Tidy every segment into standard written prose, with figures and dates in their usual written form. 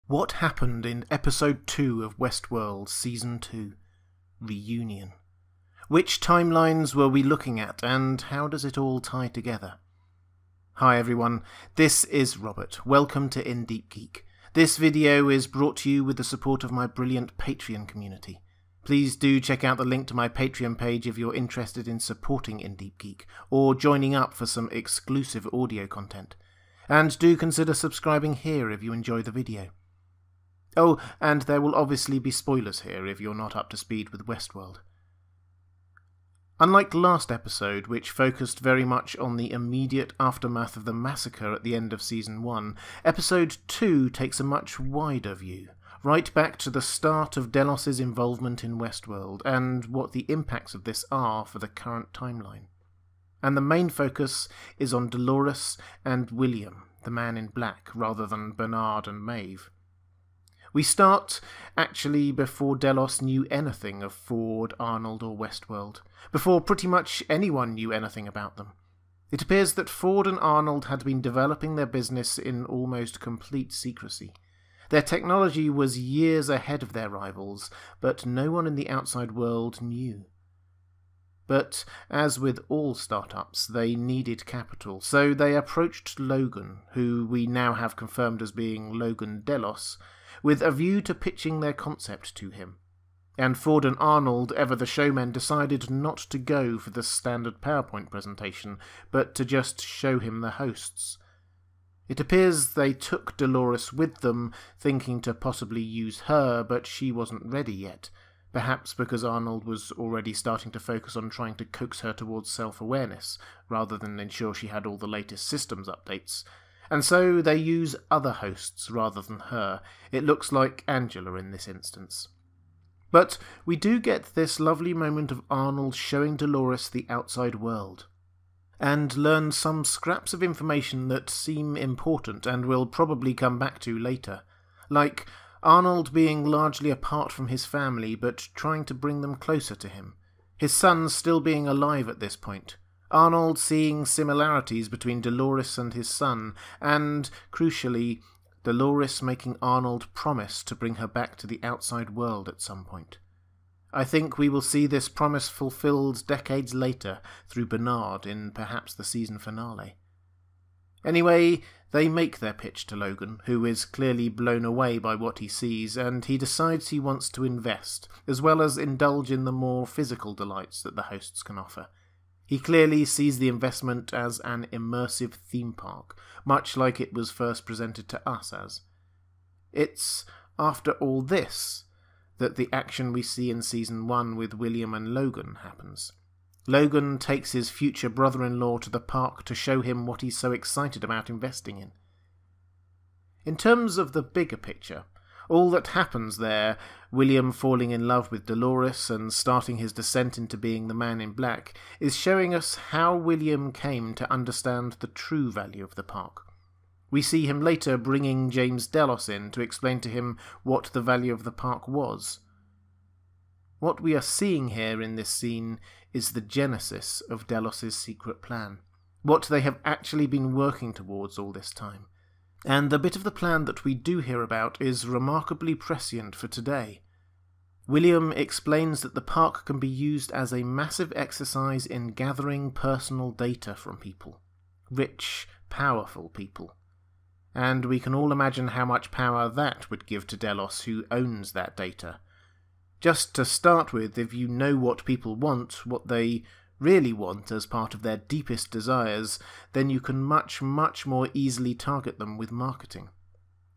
What happened in Episode 2 of Westworld Season 2? Reunion. Which timelines were we looking at, and how does it all tie together? Hi everyone, this is Robert. Welcome to Deep Geek. This video is brought to you with the support of my brilliant Patreon community. Please do check out the link to my Patreon page if you're interested in supporting Deep Geek, or joining up for some exclusive audio content. And do consider subscribing here if you enjoy the video. Oh, and there will obviously be spoilers here if you're not up to speed with Westworld. Unlike last episode, which focused very much on the immediate aftermath of the massacre at the end of Season 1, Episode 2 takes a much wider view, right back to the start of Delos' involvement in Westworld, and what the impacts of this are for the current timeline. And the main focus is on Dolores and William, the man in black, rather than Bernard and Maeve. We start, actually, before Delos knew anything of Ford, Arnold or Westworld, before pretty much anyone knew anything about them. It appears that Ford and Arnold had been developing their business in almost complete secrecy. Their technology was years ahead of their rivals, but no one in the outside world knew. But, as with all startups, they needed capital, so they approached Logan, who we now have confirmed as being Logan Delos, with a view to pitching their concept to him. And Ford and Arnold, ever the showmen, decided not to go for the standard PowerPoint presentation, but to just show him the hosts. It appears they took Dolores with them, thinking to possibly use her, but she wasn't ready yet, perhaps because Arnold was already starting to focus on trying to coax her towards self-awareness, rather than ensure she had all the latest systems updates. And so they use other hosts rather than her. It looks like Angela in this instance. But we do get this lovely moment of Arnold showing Dolores the outside world, and learn some scraps of information that seem important and we'll probably come back to later, like Arnold being largely apart from his family but trying to bring them closer to him, his son still being alive at this point, Arnold seeing similarities between Dolores and his son, and, crucially, Dolores making Arnold promise to bring her back to the outside world at some point. I think we will see this promise fulfilled decades later through Bernard in perhaps the season finale. Anyway, they make their pitch to Logan, who is clearly blown away by what he sees, and he decides he wants to invest, as well as indulge in the more physical delights that the hosts can offer. He clearly sees the investment as an immersive theme park, much like it was first presented to us as. It's after all this that the action we see in Season 1 with William and Logan happens. Logan takes his future brother-in-law to the park to show him what he's so excited about investing in. In terms of the bigger picture, all that happens there, William falling in love with Dolores and starting his descent into being the man in black, is showing us how William came to understand the true value of the park. We see him later bringing James Delos in to explain to him what the value of the park was. What we are seeing here in this scene is the genesis of Delos' secret plan, what they have actually been working towards all this time. And the bit of the plan that we do hear about is remarkably prescient for today. William explains that the park can be used as a massive exercise in gathering personal data from people. Rich, powerful people. And we can all imagine how much power that would give to Delos, who owns that data. Just to start with, if you know what people want, what they really want as part of their deepest desires, then you can much more easily target them with marketing.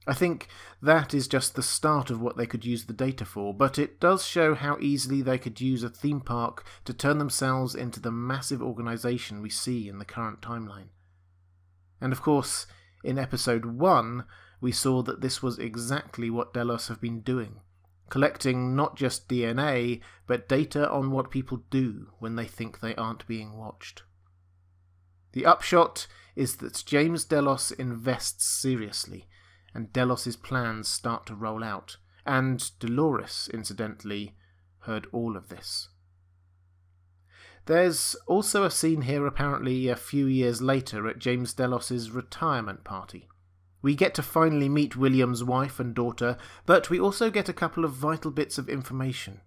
I think that is just the start of what they could use the data for, but it does show how easily they could use a theme park to turn themselves into the massive organisation we see in the current timeline. And of course, in Episode 1, we saw that this was exactly what Delos have been doing. Collecting not just DNA, but data on what people do when they think they aren't being watched. The upshot is that James Delos invests seriously, and Delos' plans start to roll out, and Dolores, incidentally, heard all of this. There's also a scene here apparently a few years later at James Delos' retirement party. We get to finally meet William's wife and daughter, but we also get a couple of vital bits of information.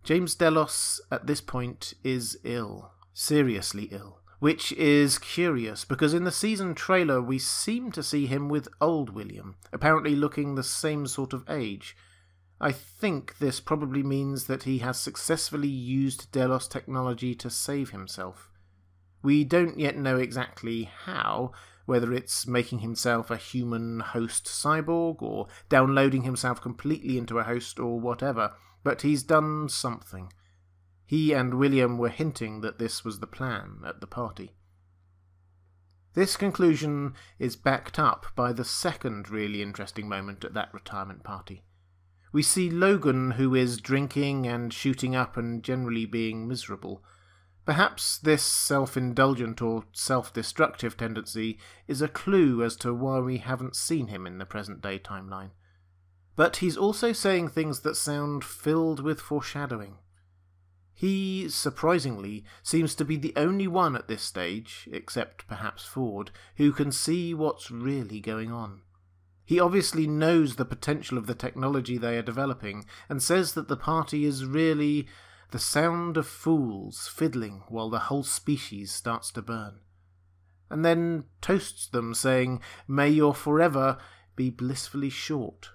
James Delos, at this point, is ill. Seriously ill. Which is curious, because in the season trailer we seem to see him with old William, apparently looking the same sort of age. I think this probably means that he has successfully used Delos technology to save himself. We don't yet know exactly how, whether it's making himself a human host cyborg, or downloading himself completely into a host, or whatever, but he's done something. He and William were hinting that this was the plan at the party. This conclusion is backed up by the second really interesting moment at that retirement party. We see Logan, who is drinking and shooting up and generally being miserable. Perhaps this self-indulgent or self-destructive tendency is a clue as to why we haven't seen him in the present-day timeline. But he's also saying things that sound filled with foreshadowing. He, surprisingly, seems to be the only one at this stage, except perhaps Ford, who can see what's really going on. He obviously knows the potential of the technology they are developing, and says that the party is really the sound of fools fiddling while the whole species starts to burn. And then toasts them, saying, "May your forever be blissfully short."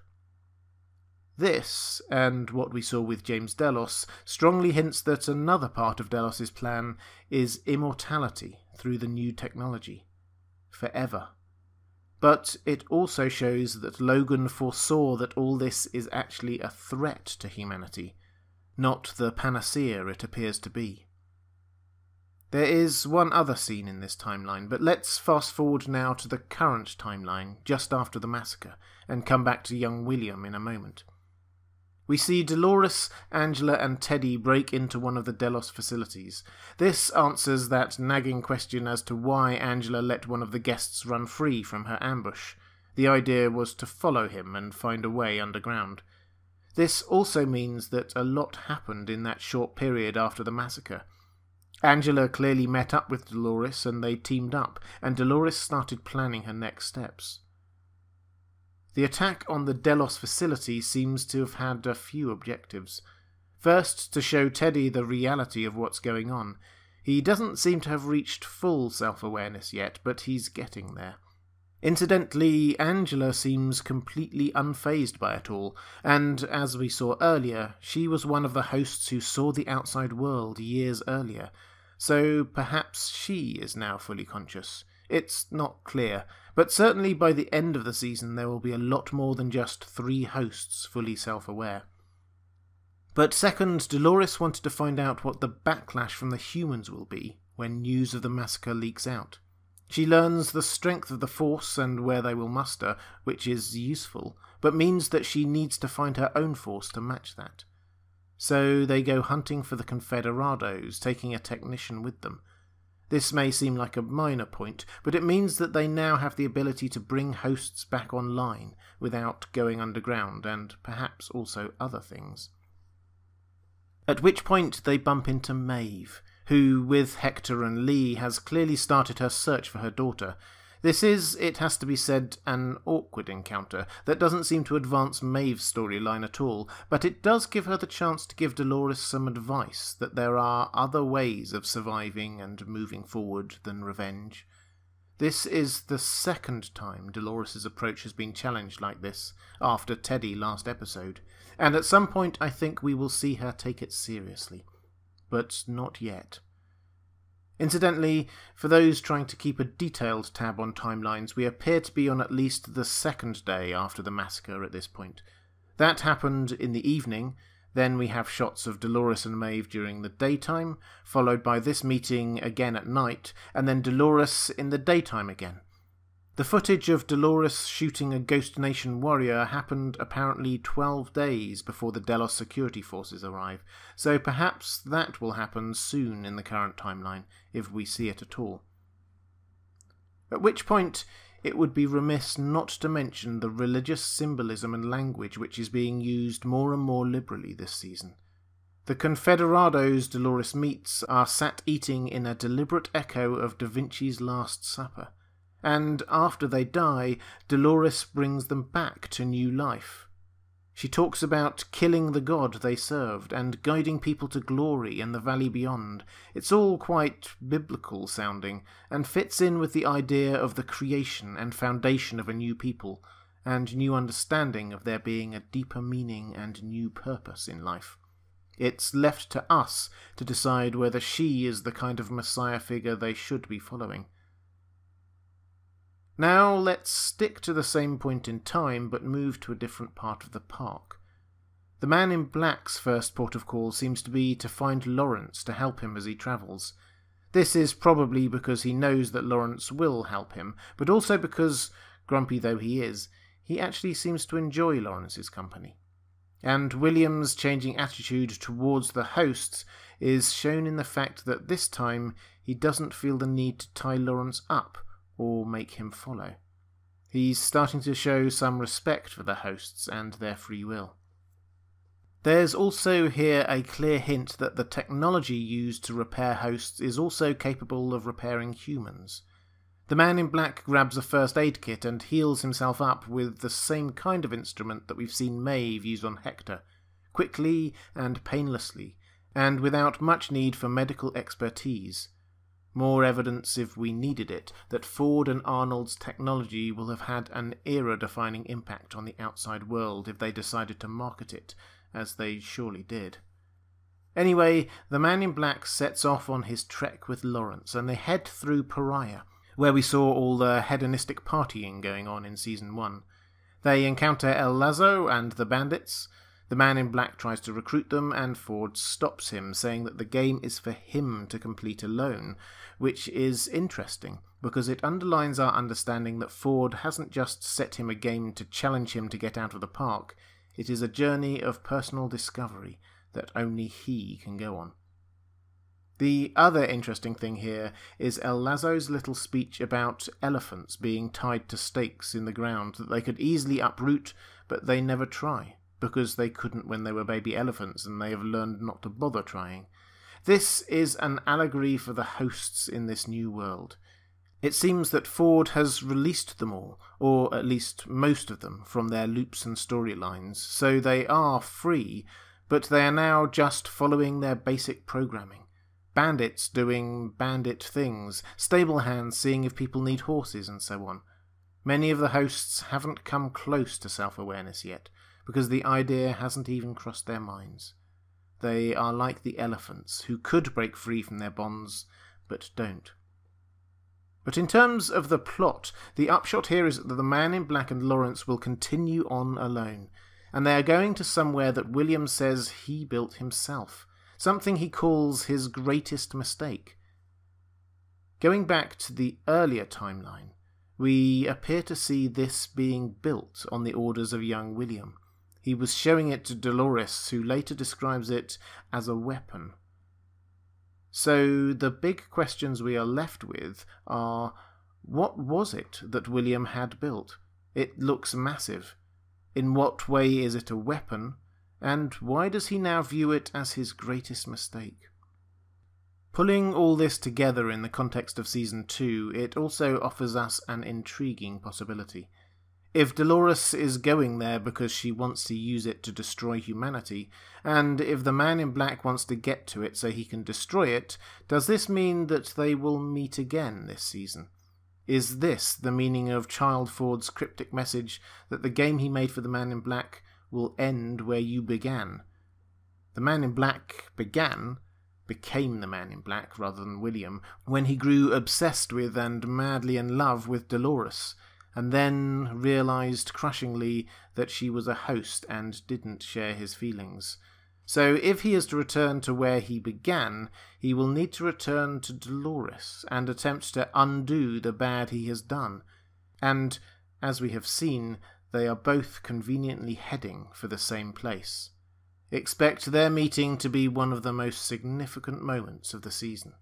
This, and what we saw with James Delos, strongly hints that another part of Delos's plan is immortality through the new technology. Forever. But it also shows that Logan foresaw that all this is actually a threat to humanity, not the panacea it appears to be. There is one other scene in this timeline, but let's fast forward now to the current timeline, just after the massacre, and come back to young William in a moment. We see Dolores, Angela and Teddy break into one of the Delos facilities. This answers that nagging question as to why Angela let one of the guests run free from her ambush. The idea was to follow him and find a way underground. This also means that a lot happened in that short period after the massacre. Angela clearly met up with Dolores and they teamed up, and Dolores started planning her next steps. The attack on the Delos facility seems to have had a few objectives. First, to show Teddy the reality of what's going on. He doesn't seem to have reached full self-awareness yet, but he's getting there. Incidentally, Angela seems completely unfazed by it all, and, as we saw earlier, she was one of the hosts who saw the outside world years earlier, so perhaps she is now fully conscious. It's not clear, but certainly by the end of the season there will be a lot more than just 3 hosts fully self-aware. But second, Dolores wanted to find out what the backlash from the humans will be when news of the massacre leaks out. She learns the strength of the Force and where they will muster, which is useful, but means that she needs to find her own force to match that. So they go hunting for the Confederados, taking a technician with them. This may seem like a minor point, but it means that they now have the ability to bring hosts back online without going underground, and perhaps also other things. At which point they bump into Maeve, who, with Hector and Lee, has clearly started her search for her daughter. This is, it has to be said, an awkward encounter that doesn't seem to advance Maeve's storyline at all, but it does give her the chance to give Dolores some advice that there are other ways of surviving and moving forward than revenge. This is the second time Dolores' approach has been challenged like this, after Teddy last episode, and at some point I think we will see her take it seriously. But not yet. Incidentally, for those trying to keep a detailed tab on timelines, we appear to be on at least the second day after the massacre at this point. That happened in the evening, then we have shots of Dolores and Maeve during the daytime, followed by this meeting again at night, and then Dolores in the daytime again. The footage of Dolores shooting a Ghost Nation warrior happened apparently 12 days before the Delos security forces arrive, so perhaps that will happen soon in the current timeline, if we see it at all. At which point, it would be remiss not to mention the religious symbolism and language which is being used more and more liberally this season. The Confederados Dolores meets are sat eating in a deliberate echo of Da Vinci's Last Supper. and after they die, Dolores brings them back to new life. She talks about killing the god they served and guiding people to glory in the valley beyond. It's all quite biblical sounding and fits in with the idea of the creation and foundation of a new people and new understanding of there being a deeper meaning and new purpose in life. It's left to us to decide whether she is the kind of Messiah figure they should be following. Now let's stick to the same point in time but move to a different part of the park. The Man in Black's first port of call seems to be to find Lawrence to help him as he travels. This is probably because he knows that Lawrence will help him, but also because, grumpy though he is, he actually seems to enjoy Lawrence's company. And William's changing attitude towards the hosts is shown in the fact that this time he doesn't feel the need to tie Lawrence up or make him follow. He's starting to show some respect for the hosts and their free will. There's also here a clear hint that the technology used to repair hosts is also capable of repairing humans. The Man in Black grabs a first aid kit and heals himself up with the same kind of instrument that we've seen Maeve use on Hector, quickly and painlessly, and without much need for medical expertise. More evidence, if we needed it, that Ford and Arnold's technology will have had an era-defining impact on the outside world if they decided to market it, as they surely did. Anyway, the Man in Black sets off on his trek with Lawrence, and they head through Pariah, where we saw all the hedonistic partying going on in Season 1. They encounter El Lazo and the bandits. The Man in Black tries to recruit them, and Ford stops him, saying that the game is for him to complete alone, which is interesting, because it underlines our understanding that Ford hasn't just set him a game to challenge him to get out of the park. It is a journey of personal discovery that only he can go on. The other interesting thing here is El Lazo's little speech about elephants being tied to stakes in the ground that they could easily uproot, but they never try, because they couldn't when they were baby elephants and they have learned not to bother trying. This is an allegory for the hosts in this new world. It seems that Ford has released them all, or at least most of them, from their loops and storylines, so they are free, but they are now just following their basic programming. Bandits doing bandit things, stable hands seeing if people need horses, and so on. Many of the hosts haven't come close to self-awareness yet, because the idea hasn't even crossed their minds. They are like the elephants, who could break free from their bonds, but don't. But in terms of the plot, the upshot here is that the Man in Black and Lawrence will continue on alone, and they are going to somewhere that William says he built himself, something he calls his greatest mistake. Going back to the earlier timeline, we appear to see this being built on the orders of young William. He was showing it to Dolores, who later describes it as a weapon. So the big questions we are left with are, what was it that William had built? It looks massive. In what way is it a weapon? And why does he now view it as his greatest mistake? Pulling all this together in the context of Season 2, it also offers us an intriguing possibility. If Dolores is going there because she wants to use it to destroy humanity, and if the Man in Black wants to get to it so he can destroy it, does this mean that they will meet again this season? Is this the meaning of Child Ford's cryptic message that the game he made for the Man in Black will end where you began? The Man in Black became the Man in Black rather than William, when he grew obsessed with and madly in love with Dolores, and then realised crushingly that she was a host and didn't share his feelings. So if he is to return to where he began, he will need to return to Dolores and attempt to undo the bad he has done. And, as we have seen, they are both conveniently heading for the same place. Expect their meeting to be one of the most significant moments of the season.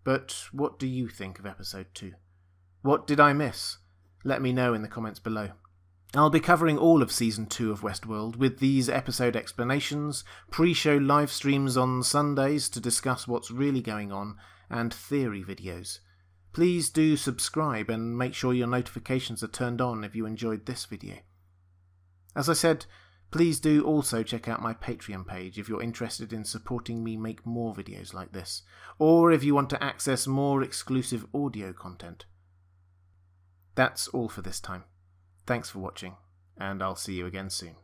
But what do you think of Episode 2? What did I miss? Let me know in the comments below. I'll be covering all of Season 2 of Westworld with these episode explanations, pre-show live streams on Sundays to discuss what's really going on, and theory videos. Please do subscribe and make sure your notifications are turned on if you enjoyed this video. As I said, please do also check out my Patreon page if you're interested in supporting me make more videos like this, or if you want to access more exclusive audio content. That's all for this time. Thanks for watching, and I'll see you again soon.